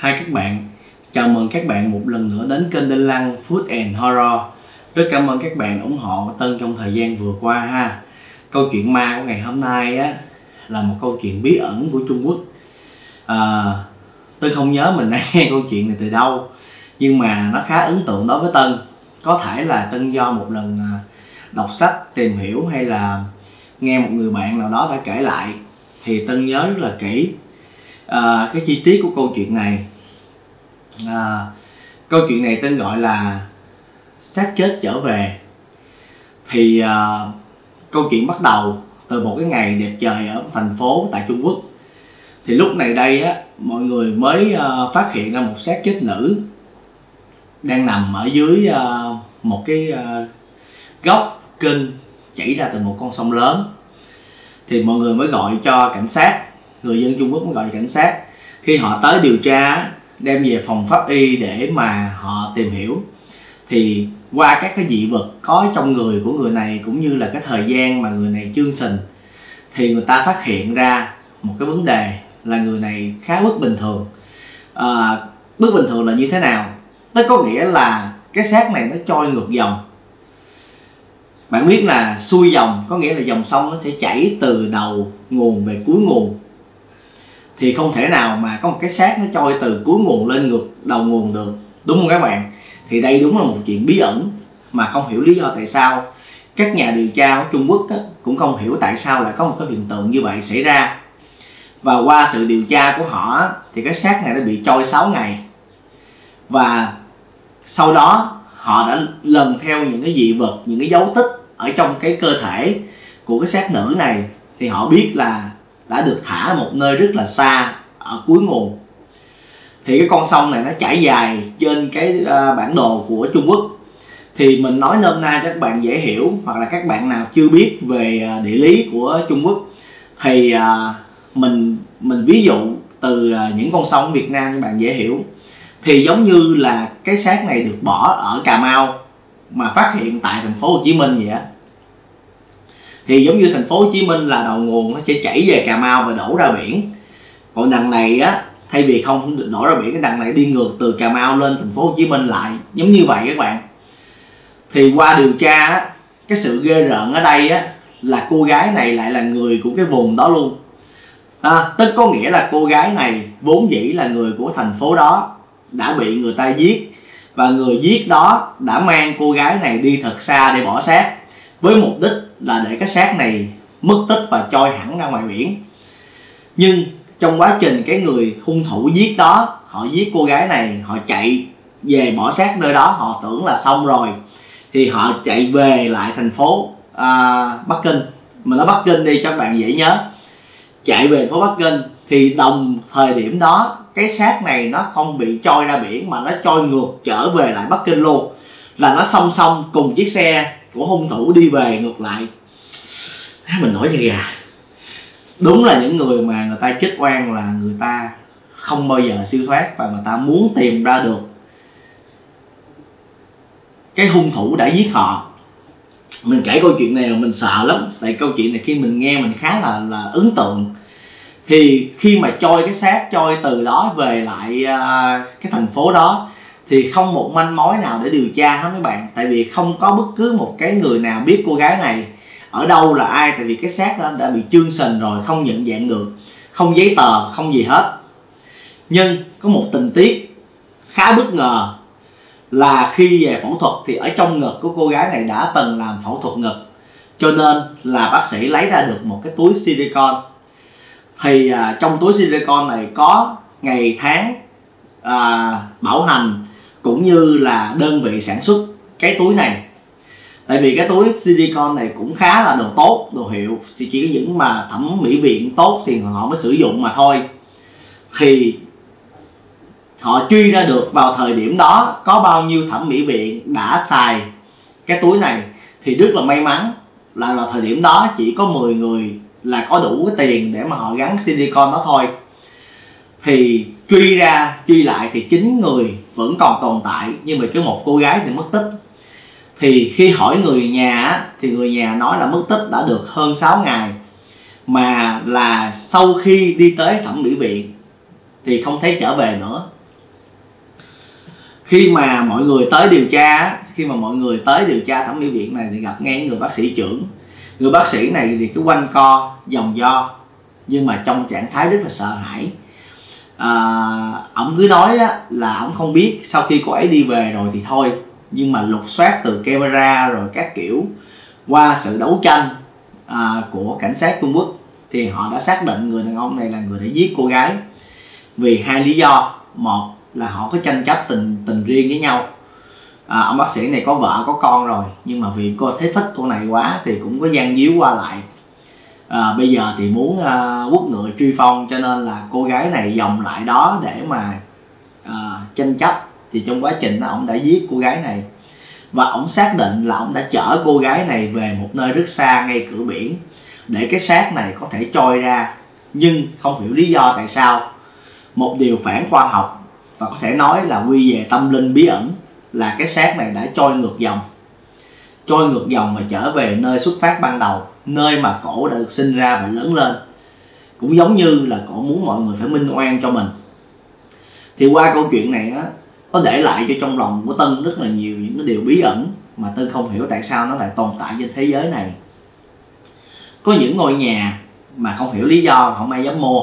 Hi các bạn, chào mừng các bạn một lần nữa đến kênh Đinh Lăng Food and Horror. Rất cảm ơn các bạn ủng hộ Tân trong thời gian vừa qua ha. Câu chuyện ma của ngày hôm nay á là một câu chuyện bí ẩn của Trung Quốc. Tân không nhớ mình đã nghe câu chuyện này từ đâu, nhưng mà nó khá ấn tượng đối với Tân. Có thể là Tân do một lần đọc sách tìm hiểu hay là nghe một người bạn nào đó đã kể lại thì Tân nhớ rất là kỹ cái chi tiết của câu chuyện này. Câu chuyện này Tân gọi là xác chết trở về. Thì câu chuyện bắt đầu từ một cái ngày đẹp trời ở thành phố tại Trung Quốc. Thì lúc này đây á, mọi người mới phát hiện ra một xác chết nữ đang nằm ở dưới một cái góc kênh chảy ra từ một con sông lớn. Thì mọi người mới gọi cho cảnh sát, người dân Trung Quốc mới gọi cho cảnh sát. Khi họ tới điều tra, đem về phòng pháp y để mà họ tìm hiểu, thì qua các cái dị vật có trong người của người này cũng như là cái thời gian mà người này chương sình, thì người ta phát hiện ra một cái vấn đề là người này khá bất bình thường. Bất bình thường là như thế nào? Nó có nghĩa là cái xác này nó trôi ngược dòng. Bạn biết là xuôi dòng có nghĩa là dòng sông nó sẽ chảy từ đầu nguồn về cuối nguồn, thì không thể nào mà có một cái xác nó trôi từ cuối nguồn lên ngược đầu nguồn được, đúng không các bạn? Thì đây đúng là một chuyện bí ẩn mà không hiểu lý do tại sao. Các nhà điều tra của Trung Quốc cũng không hiểu tại sao lại có một cái hiện tượng như vậy xảy ra. Và qua sự điều tra của họ thì cái xác này đã bị trôi 6 ngày. Và sau đó họ đã lần theo những cái dị vật, những cái dấu tích ở trong cái cơ thể của cái xác nữ này, thì họ biết là đã được thả ở một nơi rất là xa ở cuối nguồn. Thì cái con sông này nó chảy dài trên cái bản đồ của Trung Quốc. Thì mình nói nôm na cho các bạn dễ hiểu, hoặc là các bạn nào chưa biết về địa lý của Trung Quốc thì mình ví dụ từ những con sông Việt Nam cho bạn dễ hiểu. Thì giống như là cái xác này được bỏ ở Cà Mau mà phát hiện tại thành phố Hồ Chí Minh vậy á. Thì giống như thành phố Hồ Chí Minh là đầu nguồn, nó sẽ chảy về Cà Mau và đổ ra biển. Còn đằng này á, thay vì không đổ ra biển, cái đằng này đi ngược từ Cà Mau lên thành phố Hồ Chí Minh lại, giống như vậy các bạn. Thì qua điều tra á, cái sự ghê rợn ở đây á là cô gái này lại là người của cái vùng đó luôn. Tức có nghĩa là cô gái này vốn dĩ là người của thành phố đó, đã bị người ta giết, và người giết đó đã mang cô gái này đi thật xa để bỏ xác, với mục đích là để cái xác này mất tích và trôi hẳn ra ngoài biển. Nhưng trong quá trình cái người hung thủ giết đó, họ giết cô gái này, họ chạy về bỏ xác nơi đó, họ tưởng là xong rồi, thì họ chạy về lại thành phố Bắc Kinh. Mình nói Bắc Kinh đi cho các bạn dễ nhớ. Chạy về thành phố Bắc Kinh thì đồng thời điểm đó cái xác này nó không bị trôi ra biển mà nó trôi ngược trở về lại Bắc Kinh luôn, là nó song song cùng chiếc xe của hung thủ đi về ngược lại. Mình nói vậy à, đúng là những người mà người ta chết oan là người ta không bao giờ siêu thoát, và người ta muốn tìm ra được cái hung thủ đã giết họ. Mình kể câu chuyện này mà mình sợ lắm, tại câu chuyện này khi mình nghe mình khá là ấn tượng. Thì khi mà trôi cái xác, trôi từ đó về lại cái thành phố đó, thì không một manh mối nào để điều tra hết mấy bạn. Tại vì không có bất cứ một cái người nào biết cô gái này ở đâu là ai, tại vì cái xác đó đã bị chương sình rồi, không nhận dạng được, không giấy tờ, không gì hết. Nhưng có một tình tiết khá bất ngờ là khi về phẫu thuật thì ở trong ngực của cô gái này đã từng làm phẫu thuật ngực, cho nên là bác sĩ lấy ra được một cái túi silicone. Thì trong túi silicone này có ngày tháng bảo hành cũng như là đơn vị sản xuất cái túi này. Tại vì cái túi silicone này cũng khá là đồ tốt, đồ hiệu, chỉ có những mà thẩm mỹ viện tốt thì họ mới sử dụng mà thôi. Thì họ truy ra được vào thời điểm đó có bao nhiêu thẩm mỹ viện đã xài cái túi này. Thì rất là may mắn là vào thời điểm đó chỉ có 10 người là có đủ cái tiền để mà họ gắn silicone đó thôi. Thì truy lại thì 9 người vẫn còn tồn tại, nhưng mà có một cô gái thì mất tích. Thì khi hỏi người nhà thì người nhà nói là mất tích đã được hơn 6 ngày, mà là sau khi đi tới thẩm mỹ viện thì không thấy trở về nữa. Khi mà mọi người tới điều tra thẩm mỹ viện này thì gặp ngay người bác sĩ trưởng. Người bác sĩ này thì cứ quanh co vòng vo, nhưng mà trong trạng thái rất là sợ hãi. Ổng cứ nói là ổng không biết sau khi cô ấy đi về rồi thì thôi, nhưng mà lục soát từ camera rồi các kiểu, qua sự đấu tranh của cảnh sát Trung Quốc thì họ đã xác định người đàn ông này là người đã giết cô gái vì hai lý do. Một là họ có tranh chấp tình riêng với nhau. Ông bác sĩ này có vợ có con rồi, nhưng mà vì cô thấy thích cô này quá thì cũng có gian díu qua lại. Bây giờ thì muốn quất ngựa truy phong, cho nên là cô gái này vòng lại đó để mà tranh chấp. Thì trong quá trình đó ông đã giết cô gái này, và ông xác định là ông đã chở cô gái này về một nơi rất xa ngay cửa biển để cái xác này có thể trôi ra. Nhưng không hiểu lý do tại sao, một điều phản khoa học và có thể nói là quy về tâm linh bí ẩn, là cái xác này đã trôi ngược dòng và trở về nơi xuất phát ban đầu, nơi mà cổ đã được sinh ra và lớn lên. Cũng giống như là cổ muốn mọi người phải minh oan cho mình. Thì qua câu chuyện này có để lại cho trong lòng của Tân rất là nhiều những cái điều bí ẩn mà Tân không hiểu tại sao nó lại tồn tại trên thế giới này. Có những ngôi nhà mà không hiểu lý do không ai dám mua.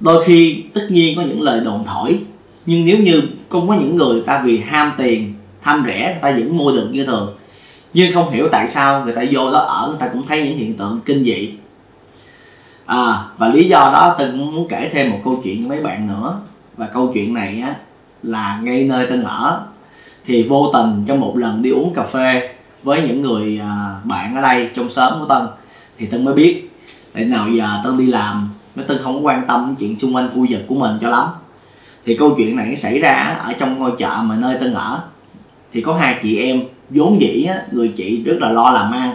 Đôi khi tất nhiên có những lời đồn thổi, nhưng nếu như không có những người ta vì ham tiền, tham rẻ, người ta vẫn mua được như thường. Nhưng không hiểu tại sao người ta vô đó ở, người ta cũng thấy những hiện tượng kinh dị. Và lý do đó Tân cũng muốn kể thêm một câu chuyện cho mấy bạn nữa. Và câu chuyện này là ngay nơi Tân ở. Thì vô tình trong một lần đi uống cà phê với những người bạn ở đây trong xóm của Tân, thì Tân mới biết. Tại nào giờ Tân đi làm, Tân không có quan tâm chuyện xung quanh khu vực của mình cho lắm. Thì câu chuyện này xảy ra ở trong ngôi chợ mà nơi Tân ở. Thì có hai chị em, vốn dĩ người chị rất là lo làm ăn,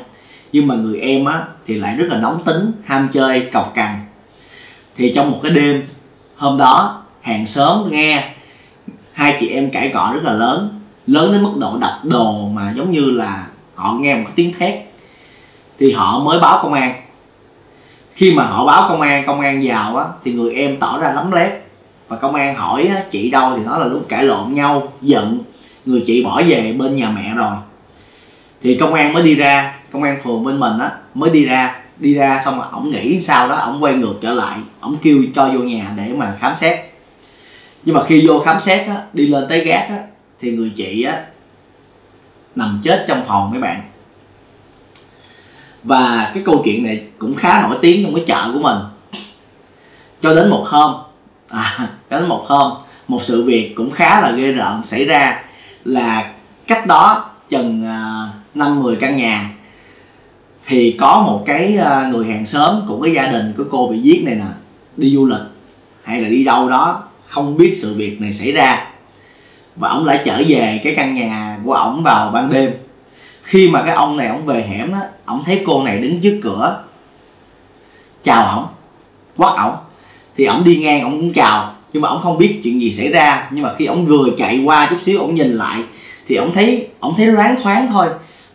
nhưng mà người em thì lại rất là nóng tính, ham chơi, cọc cằn. Thì trong một cái đêm hôm đó, hàng xóm nghe hai chị em cãi cọ rất là lớn đến mức độ đập đồ, mà giống như là họ nghe một cái tiếng thét. Thì họ mới báo công an. Khi mà họ báo công an vào thì người em tỏ ra lấm lét. Và công an hỏi chị đâu thì nói là lúc cãi lộn nhau, giận, người chị bỏ về bên nhà mẹ rồi. Thì công an mới đi ra, công an phường bên mình mới đi ra xong rồi ổng nghĩ sau đó ổng quay ngược trở lại, ổng kêu cho vô nhà để mà khám xét. Nhưng mà khi vô khám xét đi lên tới gác thì người chị nằm chết trong phòng mấy bạn. Và cái câu chuyện này cũng khá nổi tiếng trong cái chợ của mình. Cho đến một hôm một sự việc cũng khá là ghê rợn xảy ra, là cách đó chừng 5-10 căn nhà thì có một cái người hàng xóm của cái gia đình của cô bị giết này nè, đi du lịch hay là đi đâu đó, không biết sự việc này xảy ra. Và ông lại trở về cái căn nhà của ổng vào ban đêm. Khi mà cái ông này ổng về hẻm ổng thấy cô này đứng trước cửa chào ổng, quát ổng. Thì ổng đi ngang ổng cũng chào, nhưng mà ổng không biết chuyện gì xảy ra. Nhưng mà khi ổng vừa chạy qua chút xíu, ổng nhìn lại thì ổng thấy loáng thoáng thôi.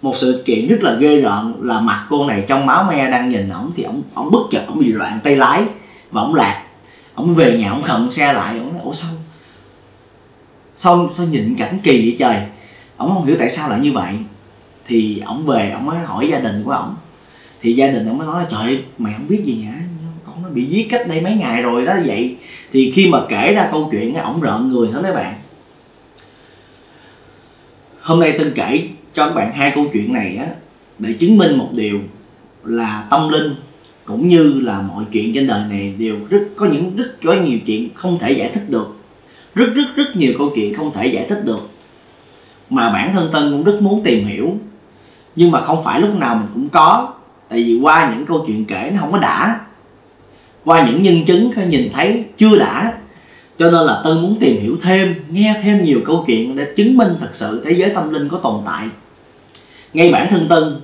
Một sự kiện rất là ghê rợn là mặt cô này trong máu me đang nhìn ổng. Thì ổng bất chợt ổng bị loạn tay lái và ổng lạc. Ổng về nhà ổng khựng xe lại, ổng nói ủa sao nhìn cảnh kỳ vậy trời. Ổng không hiểu tại sao lại như vậy. Thì ổng về ổng mới hỏi gia đình của ổng. Thì gia đình ổng mới nói là trời ơi, mày không biết gì hả, con nó bị giết cách đây mấy ngày rồi đó vậy. Thì khi mà kể ra câu chuyện ổng rợn người hết mấy bạn. Hôm nay Tân kể cho các bạn hai câu chuyện này để chứng minh một điều là tâm linh cũng như là mọi chuyện trên đời này đều có nhiều chuyện không thể giải thích được. Rất nhiều câu chuyện không thể giải thích được mà bản thân Tân cũng rất muốn tìm hiểu, nhưng mà không phải lúc nào mình cũng có. Tại vì qua những câu chuyện kể nó không có đã, qua những nhân chứng nhìn thấy chưa đã, cho nên là Tân muốn tìm hiểu thêm, nghe thêm nhiều câu chuyện để chứng minh thật sự thế giới tâm linh có tồn tại. Ngay bản thân Tân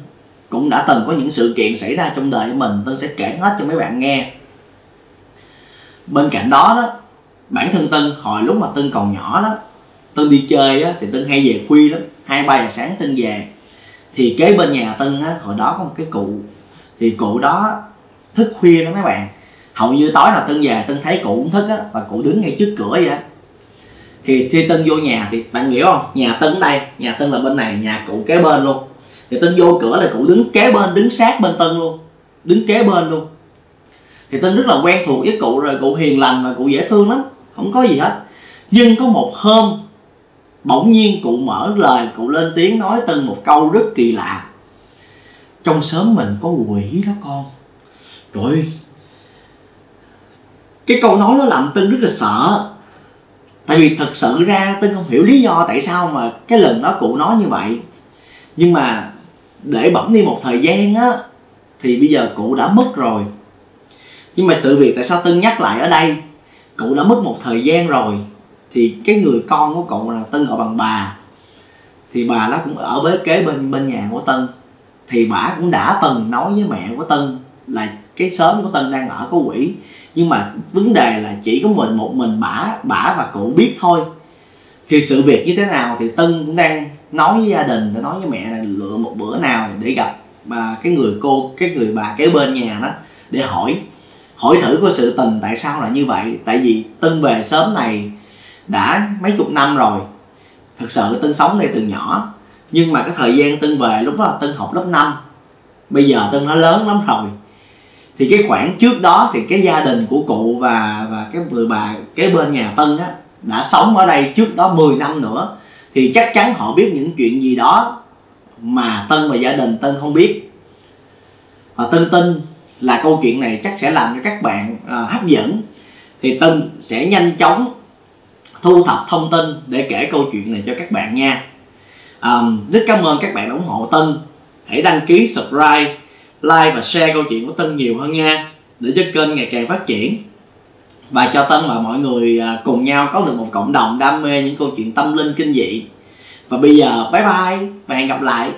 cũng đã từng có những sự kiện xảy ra trong đời của mình, Tân sẽ kể hết cho mấy bạn nghe. Bên cạnh đó bản thân Tân hồi lúc mà Tân còn nhỏ đó, Tân đi chơi thì Tân hay về khuya lắm, 2-3 giờ sáng Tân về. Thì kế bên nhà Tân hồi đó có một cái cụ, thì cụ đó thức khuya đó mấy bạn. Hầu như tối nào Tân về Tân thấy cụ cũng thức và cụ đứng ngay trước cửa vậy. Thì khi Tân vô nhà thì bạn hiểu không, nhà Tân ở đây, nhà Tân là bên này, nhà cụ kế bên luôn. Thì Tân vô cửa là cụ đứng kế bên, đứng sát bên Tân luôn, đứng kế bên luôn. Thì Tân rất là quen thuộc với cụ rồi, cụ hiền lành và cụ dễ thương lắm, không có gì hết. Nhưng có một hôm bỗng nhiên cụ mở lời, cụ lên tiếng nói Tân một câu rất kỳ lạ: trong xóm mình có quỷ đó con. Trời ơi, cái câu nói đó làm Tân rất là sợ. Tại vì thật sự ra Tân không hiểu lý do tại sao mà cái lần đó cụ nói như vậy. Nhưng mà để bẵng đi một thời gian á, thì bây giờ cụ đã mất rồi. Nhưng mà sự việc tại sao Tân nhắc lại ở đây, cụ đã mất một thời gian rồi, thì cái người con của cụ là Tân gọi bằng bà, thì bà đó cũng ở bế kế bên nhà của Tân. Thì bà cũng đã từng nói với mẹ của Tân là cái xóm của Tân đang ở có quỷ. Nhưng mà vấn đề là chỉ có một mình bả và cụ biết thôi. Thì sự việc như thế nào thì Tân cũng đang nói với gia đình, để nói với mẹ là lựa một bữa nào để gặp cái người bà kế bên nhà đó, để hỏi thử coi sự tình tại sao là như vậy. Tại vì Tân về xóm này đã mấy chục năm rồi, thật sự Tân sống đây từ nhỏ. Nhưng mà cái thời gian Tân về lúc đó là Tân học lớp 5, bây giờ Tân nó lớn lắm rồi. Thì cái khoảng trước đó thì cái gia đình của cụ và cái người bà kế bên nhà Tân á đã sống ở đây trước đó 10 năm nữa. Thì chắc chắn họ biết những chuyện gì đó mà Tân và gia đình Tân không biết. Và Tân tin là câu chuyện này chắc sẽ làm cho các bạn hấp dẫn. Thì Tân sẽ nhanh chóng thu thập thông tin để kể câu chuyện này cho các bạn nha. Rất cảm ơn các bạn đã ủng hộ Tân. Hãy đăng ký, subscribe, like và share câu chuyện của Tân nhiều hơn nha, để cho kênh ngày càng phát triển, và cho Tân và mọi người cùng nhau có được một cộng đồng đam mê những câu chuyện tâm linh kinh dị. Và bây giờ bye bye và hẹn gặp lại.